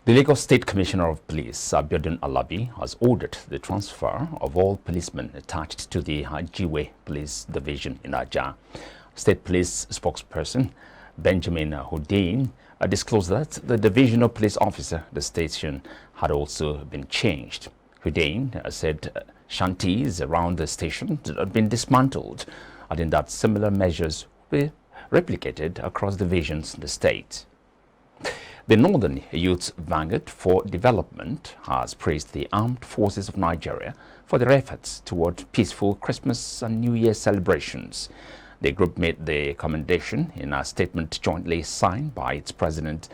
The Lagos State Commissioner of Police, Alabi, has ordered the transfer of all policemen attached to the Jiwe Police Division in Ajah. State Police spokesperson Benjamin Hussein disclosed that the divisional police officer at the station had also been changed. Hussein said shanties around the station had been dismantled, adding that similar measures were replicated across divisions in the state. The Northern Youth Vanguard for Development has praised the Armed Forces of Nigeria for their efforts toward peaceful Christmas and New Year celebrations. The group made the commendation in a statement jointly signed by its president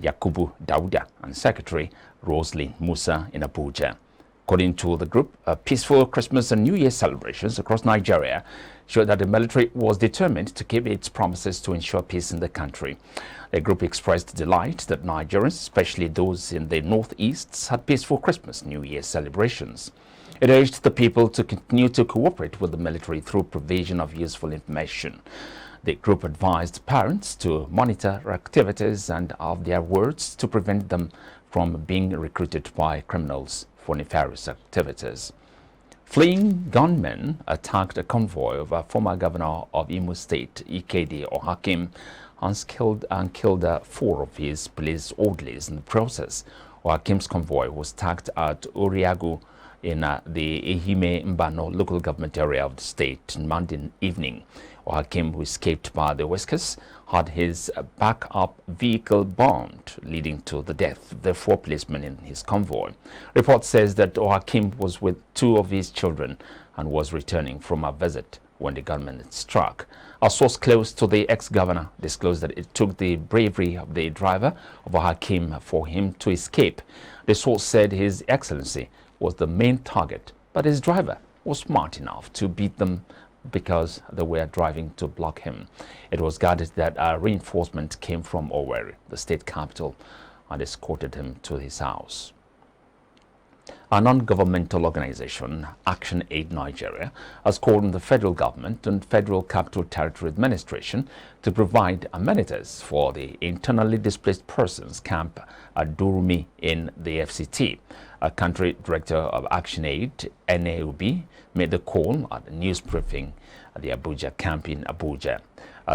Yakubu Dauda and secretary Roslyn Musa in Abuja. According to the group, peaceful Christmas and New Year celebrations across Nigeria showed that the military was determined to keep its promises to ensure peace in the country. The group expressed delight that Nigerians, especially those in the northeast, had peaceful Christmas and New Year celebrations. It urged the people to continue to cooperate with the military through provision of useful information. The group advised parents to monitor activities and of their words to prevent them from being recruited by criminals for nefarious activities. Fleeing gunmen attacked a convoy of a former governor of Imo State, Ikedi Ohakim, and killed 4 of his police orderlies in the process. Ohakim's convoy was tagged at Oriagu in the Ehime Mbano local government area of the state on Monday evening. Ohakim, who escaped by the whiskers, had his backup vehicle bombed, leading to the death of the 4 policemen in his convoy. Report says that Ohakim was with 2 of his children and was returning from a visit when the gunman struck. A source close to the ex-governor disclosed that it took the bravery of the driver of Ohakim for him to escape. The source said His Excellency was the main target, but his driver was smart enough to beat them because they were driving to block him. It was guarded that a reinforcement came from Owerri, the state capital, and escorted him to his house. A non-governmental organization, Action Aid Nigeria, has called on the federal government and Federal Capital Territory Administration to provide amenities for the internally displaced persons camp at Durumi in the FCT. A country director of Action Aid, NAUB, made the call at a news briefing at the Abuja camp in Abuja.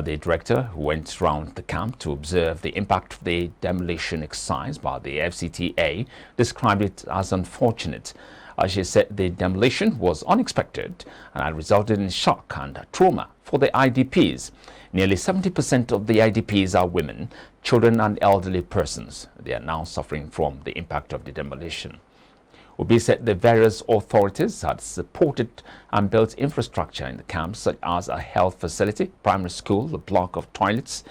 The director, who went round the camp to observe the impact of the demolition exercise by the FCTA, described it as unfortunate. She said the demolition was unexpected and had resulted in shock and trauma for the IDPs. Nearly 70% of the IDPs are women, children and elderly persons. They are now suffering from the impact of the demolition. Obi said the various authorities had supported and built infrastructure in the camps, such as a health facility, primary school, a block of toilets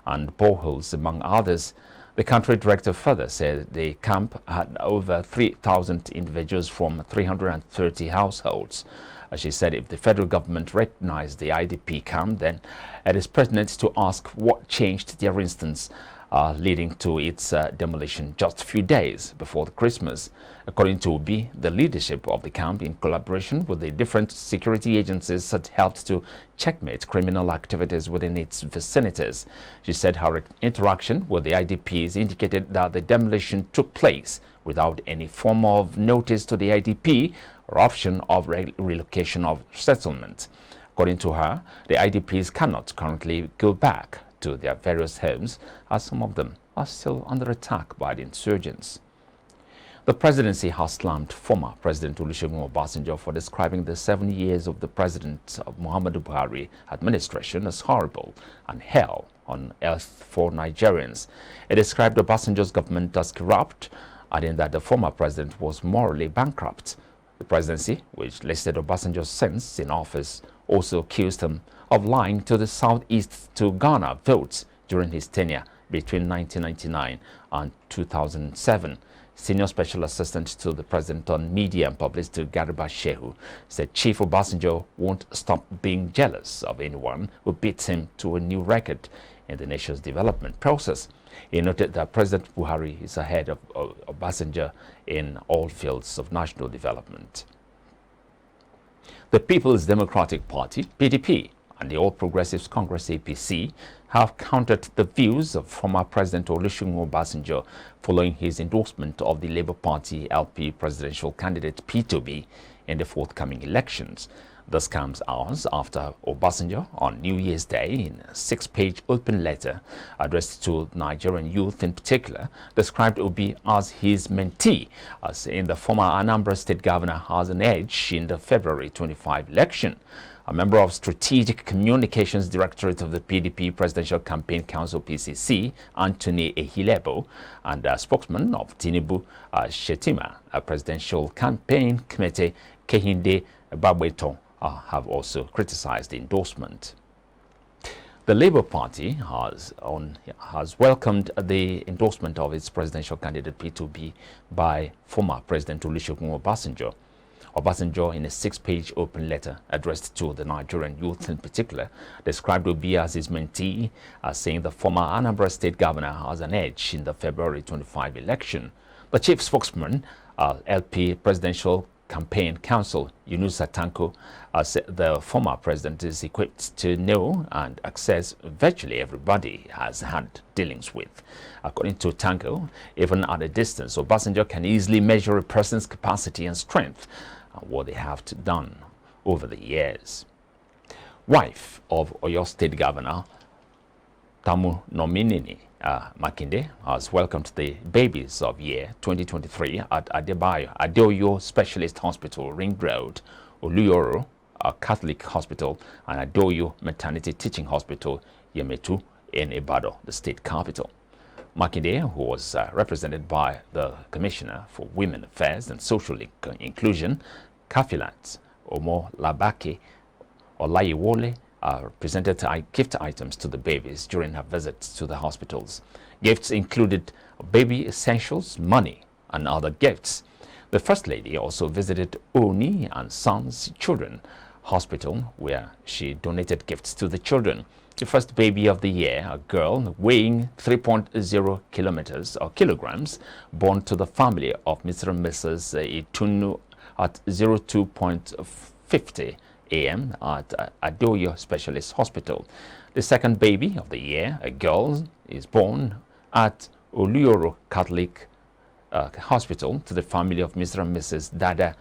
and boreholes, among others. The country director further said the camp had over 3,000 individuals from 330 households. She said if the federal government recognized the IDP camp, then it is pertinent to ask what changed their instance, leading to its demolition just a few days before the Christmas. According to Obi, the leadership of the camp, in collaboration with the different security agencies, had helped to checkmate criminal activities within its vicinities. She said her interaction with the IDPs indicated that the demolition took place without any form of notice to the IDP or option of relocation of settlement. According to her, the IDPs cannot currently go back to their various homes, as some of them are still under attack by the insurgents. The presidency has slammed former President Olusegun Obasanjo for describing the 7 years of the President of Muhammadu Buhari administration as horrible and hell on earth for Nigerians. It described Obasanjo's government as corrupt, adding that the former president was morally bankrupt. The presidency, which listed Obasanjo's sentence in office, also accused him of lying to the southeast to garner votes during his tenure between 1999 and 2007. Senior Special Assistant to the President on Media and Publicity, Garba Shehu, said Chief Obasanjo won't stop being jealous of anyone who beats him to a new record in the nation's development process. He noted that President Buhari is ahead of Obasanjo in all fields of national development. The People's Democratic Party, PDP, and the All Progressives Congress APC have countered the views of former President Olusegun Obasanjo following his endorsement of the Labour Party LP presidential candidate P2B in the forthcoming elections. This comes hours after Obasanjo, on New Year's Day, in a 6-page open letter addressed to Nigerian youth in particular, described Obi as his mentee, saying the former Anambra State governor has an edge in the February 25 election. A member of Strategic Communications Directorate of the PDP Presidential Campaign Council PCC, Anthony Ehilebo, and a spokesman of Tinubu, Shetima, a Presidential Campaign Committee, Kehinde Babweton, have also criticized the endorsement. The Labour Party has welcomed the endorsement of its presidential candidate P2B by former President Olusegun Obasanjo. Obasanjo, in a 6-page open letter addressed to the Nigerian youth in particular, described Obi as his mentee, saying the former Anambra State governor has an edge in the February 25 election. The chief spokesman, LP Presidential Campaign Council, Yunusa Tanko, said the former president is equipped to know and access virtually everybody has had dealings with. According to Tanko, even at a distance, Obasanjo can easily measure a person's capacity and strength and what they have done over the years. Wife of Oyo State Governor Tamu Nominini Makinde has welcomed the babies of year 2023 at Adeoyo Specialist Hospital, Ring Road, Oluyoro Catholic Hospital, and Adeoyo Maternity Teaching Hospital, Yemetu, in Ibadan, the state capital. Makinde, who was represented by the Commissioner for Women Affairs and Social Inclusion, Kafilat Omo Labake Olayiwole, presented gift items to the babies during her visits to the hospitals. Gifts included baby essentials, money, and other gifts. The First Lady also visited Oni and Sons Children Hospital, where she donated gifts to the children. The first baby of the year, a girl weighing 3.0 kilograms, born to the family of Mr. and Mrs. Itunu at 02:50 a.m. at Adeoyo Specialist Hospital. The second baby of the year, a girl, is born at Oluyoro Catholic Hospital to the family of Mr. and Mrs. Dada,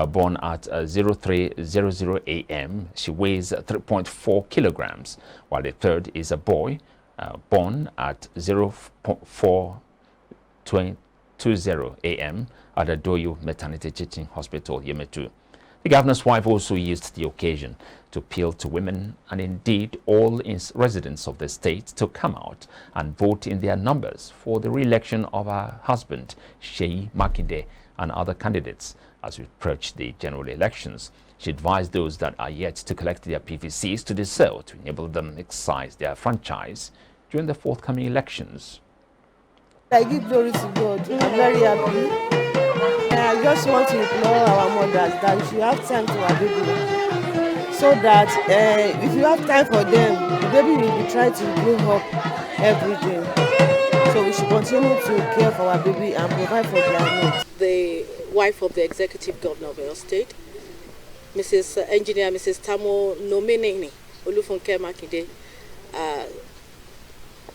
born at 03:00 a.m. She weighs 3.4 kilograms, while the third is a boy, born at 04:20 a.m. at Adeoyo Maternity Teaching Hospital, Yemetu. The governor's wife also used the occasion to appeal to women and indeed all residents of the state to come out and vote in their numbers for the re-election of her husband, Seyi Makinde, and other candidates as we approach the general elections. She advised those that are yet to collect their PVCs to do so to enable them to exercise their franchise during the forthcoming elections. I give glory to God. I'm very happy. I just want to implore our mothers that we should have time to our baby, so that if you have time for them, the baby will be trying to grow up every day. So we should continue to care for our baby and provide for their needs. The wife of the executive governor of Oyo State, Mrs. Tamu Nominini Olufunke Makinde,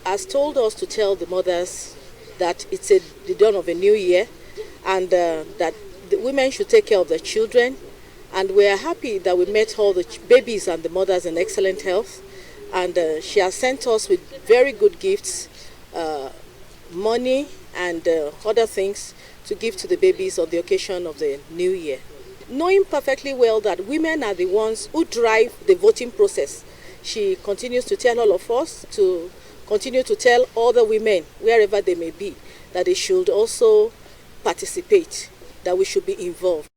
has told us to tell the mothers that it's the dawn of a new year, and that the women should take care of their children. And we are happy that we met all the babies and the mothers in excellent health. And she has sent us with very good gifts, money and other things to give to the babies on the occasion of the new year. Knowing perfectly well that women are the ones who drive the voting process, she continues to tell all of us to continue to tell other women, wherever they may be, that they should also participate, that we should be involved.